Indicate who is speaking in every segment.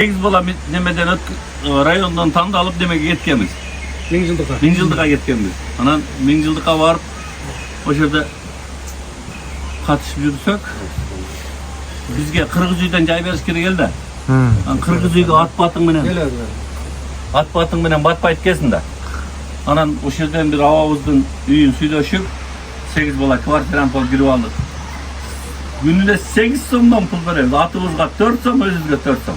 Speaker 1: 8 bola nemeden rayondan tanıdı alıp demek yetkemiz.
Speaker 2: Mingildiqqa.
Speaker 1: Mingildiqqa yetkemiz. Anan Mingildiqqa varıp o yerda katışıp yürüsök bizge Kırgız uydan jay beriş kerek elde. Kırgız uyga at batың menen. At batың menen batpayt kesin da. Anan o yerden bir avabızdın üyün suydashıp 8 bola kvartirant bolup girip aldık. Gününe 8 so'mdan pul beremiz. Atımızga 4 so'm, özümüzge 4 so'm.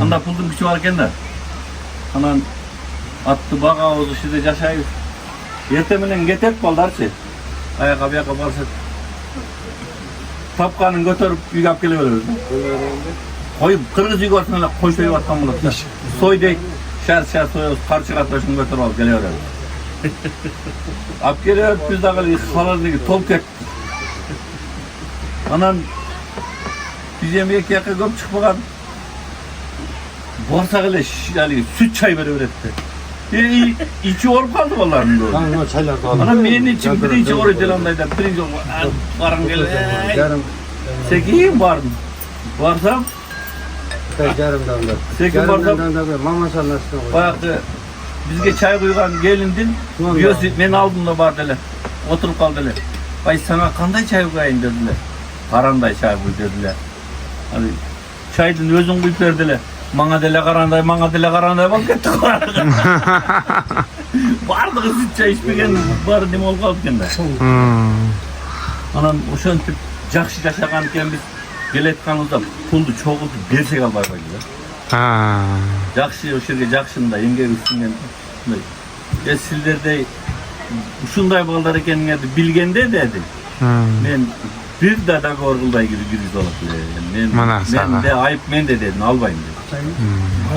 Speaker 1: Anda puldun küçü var eken de. Anan attı bagabız uşide jaşayып. Ertemenen ketek baldarçı. Ayaka buyaka barsak. Tapkanın götürüp uyga alып kele berебиz. Koyup Kırgız uyga barsang эле кой союп аткан болот да. Soy deyт, şar soyup karşı katlaşını götürüp alıp kele berебиz. Alып kele biz dagı salardagi tol tek. Anan bizim iki yaka köp çıkmagan. Borsak ele süt çay verebiletti. İçi orup kaldı vallahi doğru.
Speaker 2: Ana çaylar kaldı.
Speaker 1: Anam benim için birinci oruç elandaydı. Birinci varım gel. Sekiyim vardım. Varsam.
Speaker 2: Yarımdan da.
Speaker 1: Sekin varsam.
Speaker 2: Mama sanlaştı.
Speaker 1: Bayağı bizge çay koygan gelindin. Diyorsun men aldığımda var dele. Oturup kaldı dele. Ay sana kanday çay koyayım dediler. Karanday çay koy dediler. Hani çaydın özün koyup verdiler. Mana dele karanday bak kettik. Bardığı süt çay içmegen bar neme olup kalıp kende. Anam oşantip jakşı jaşagan eken biz geletkanımızda puldu çoğuldu bersek albay baydılar. Jakşı o şerge jakşında emgek üstünden sizlerde uşunday balдар ekenini bilgende dedi. Men bir de orgulday gibi giriz olup men de ayıp men de dedim albayım dedim.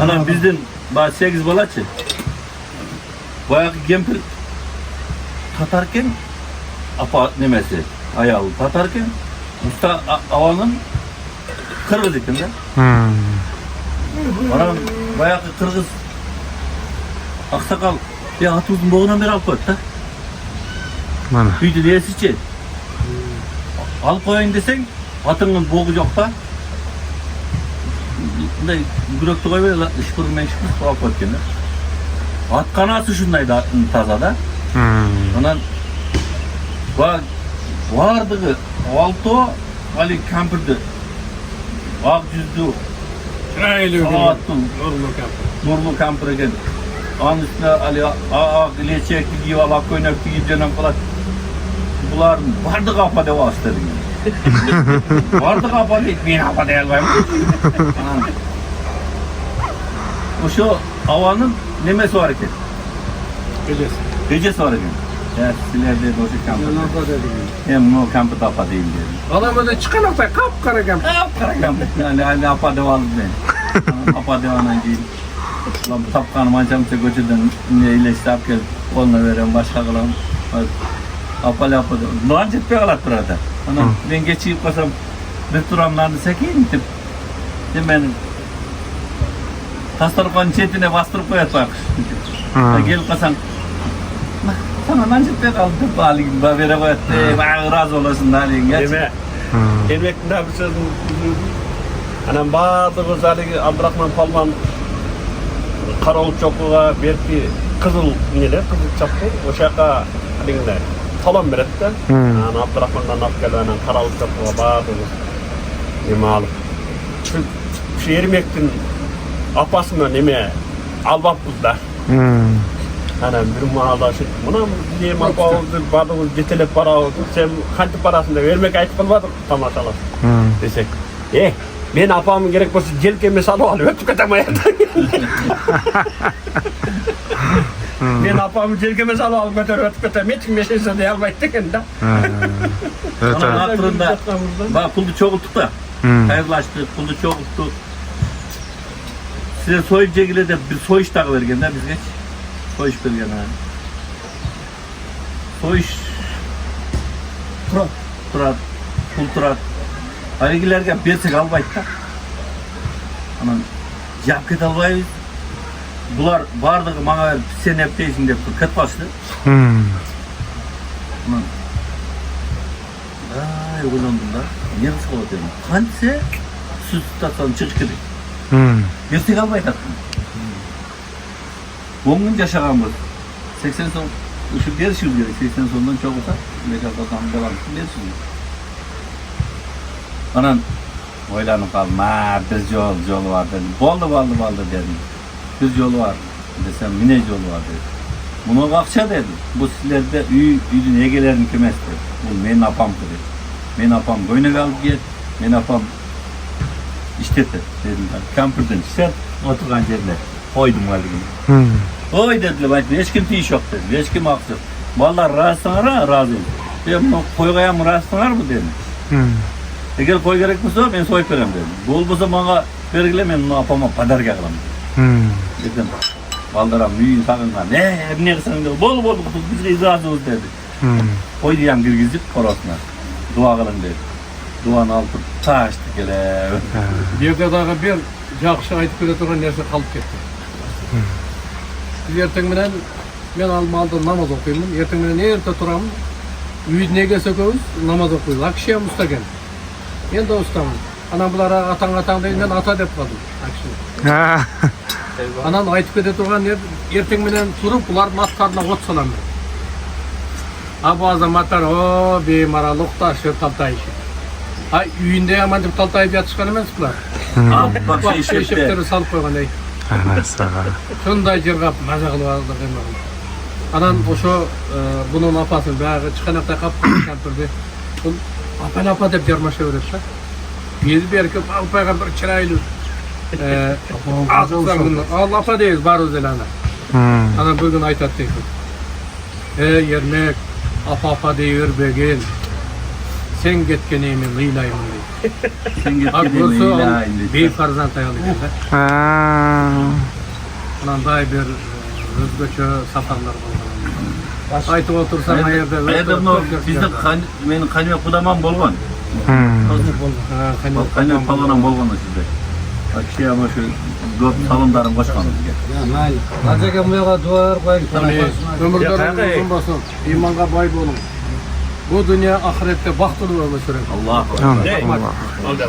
Speaker 1: Anam bizden 8 balaçı. Bayağı kempir tatarken apa nemesi ayağı tatarken usta avanın Kırgız eken de. Anam bayağı Kırgız aksakal ya atımızın boğundan beri alıp koydu da. Büyüdü diyesiçi. Alıp koyayım desen atının boğu yok da. Bunday gürekti koy böyle ışpırın men şıpır alıp koydu kende. At kanası şundaydı tazada. Ondan vardığı alto Ali kampirdi. Ak yüzdü. Salattın. Nurlu kampir eken. Onun üstüne Ali ak leçekli giyip alak oynaklı giyip dönem falan. Bular vardı kapa deva istedim. Vardı kapa deyip ben kapa deyalbayım. O şu havanın nemesi var eken. Gecesi var eken. Ya sizlerde de o şu kampı. Hem o kampı da apa değil dedim.
Speaker 2: Adam öyle çıkan hafta kapkara kampı.
Speaker 1: Kapkara kampı. Yani apa devalı ben. Apa devanan değil. Ulan tapkanı mançamıza göçüden iyileşti ap gel. Koluna veren başka kılan. Apa lapa devalı. Noğan ciddi kalat burada. Ben geçeyip kasam bir turamlarını sekeyim tip. Ben tasarrufanın çetine bastırıp koyat bak. Gel kasam. Sana nancıp be kaldı bali gibi vere koyat. Bana razı olasın daliyin geç.
Speaker 3: Deme. Emekli bir sözün anam bardığı zaligi Abdurrahman Palman Karavul çokuğa berki kızıl neler kızıl çapı o şaka adingde talon beretti. Ana Abdurrahman'dan alıp geldi anan Karavul çokuğa bardığı neme alıp şu Ermek'tin apasına neme albapız da. Anam bir manada şey buna neme alpağızdır bardığı getelep para sen kanti parasında vermek ayıp olmadı tamaşalar desek. Ben apamın gerek olsa jelkeme salıp alıp öptük katamayardım. Ben apamın jelkeme salıp alıp öptük katamayardım. Metin meşesi de almaydık enda.
Speaker 1: Onun hatırında bak puldu çoğulttuk da. Hayırlaştık, puldu çoğulttuk. Size soy cegile de bir soy iş takı vergen de biz geç. Soy iş vergen ha. Soy iş turat, pul turat. Harigilerge bersek albaydı da. Anan jap ket albayız. Bular bardığı bana sen nepteysin dep ket bastı. Anan ay uylandım da. Ne kısa oldu dedim. Kanse süt tutatsan çık gibi. Yüksek almayı tattım. 10 gün yaşaganбыз. 80 son, şu 5 yıl gerek, 80 sondan çok olsa, mekandan devam etsin, 5 yıl. Anan, oylanıp kaldım, bir yol var dedim. Boldu dedim. Bir yol var, desem, mine yolu var dedim. Buna kalkça dedim. Bu sizlerde üydün egelerini kemez dedi. Bu benim apam dedi. Benim apam boyuna kalıp gel, benim apam işletir dedim. Kampırdan işlet, oturgan yerine koydum galiba. Oy dediler, ben hiç kim tiyiş yok dedi, hiç kim haksız. Vallahi razısınlar, razı oldu. Ben bunu koy koyamı razısınlar mı dedim. Eğer koy gerek olsa ben soyup verem dedim. Bu olmasa bana vergile ben bunu apama padar gağlam dedim. Valdaram müyün sakınlar, ne kısan dedi, bol bizge izahsınız dedi. Koy diyem girgizip korosuna, dua kılın dedi. Duanı alıp taştı gele.
Speaker 4: Yerdağı bir жақсы айтып келе тұрған нәрсе қалып кетті. Ертең менен мен алмалды намаз оқимын. Ертең менен ерте тұрамын. Үйіне келсе көбіз намаз оқиды. Акшиям ұста екен. Мен де ұстамын. Анан бұлар атаң дейді, мен ата деп қалдым. Анан айтып кете тұрған ертең менен тұрып бұлардың аттарына от саламын. Bu azamатар, o beymarал ұқташы, талтайшы. Үйінде аман деп талтайып жатышқан емес бұлар.
Speaker 1: Bak şey işlepte.
Speaker 4: Eşekleri salıp koygan ey. Şunday jirgap maza kılıp aldı kıymadım. Anan oşo bunun apası bayağı çıkanakta kaptırdı kampırdı. Apa dep jarmaşa öğretse. Bir erkek alpaygan bir çıraylı. Ağzından günler. Al apa deyiz var özelana. Anan bugün aytat deyip. Yermek apa deyir begin. Sen getkeneyimi lıylayım deyip.
Speaker 1: Sen getkeneyimi lıylayım deyip.
Speaker 4: Bir farzant ayalı geldi. Anan day bir özgöçö safarlar bolgan. Aytıp otursan ayerde
Speaker 1: bizde menin kanyok budaman bolgan. Kanyok palanan bolgan sizde. Akşaya ama şu göp salımdarın koşkanı bizge.
Speaker 2: Ya mayli. Hacıga muyaga dualar koyun.
Speaker 4: Ömürlerin uzun basın. İmanға bay bolun. Bu dünya ahirette baktırlı ömür süren.
Speaker 1: Allah.
Speaker 3: Al da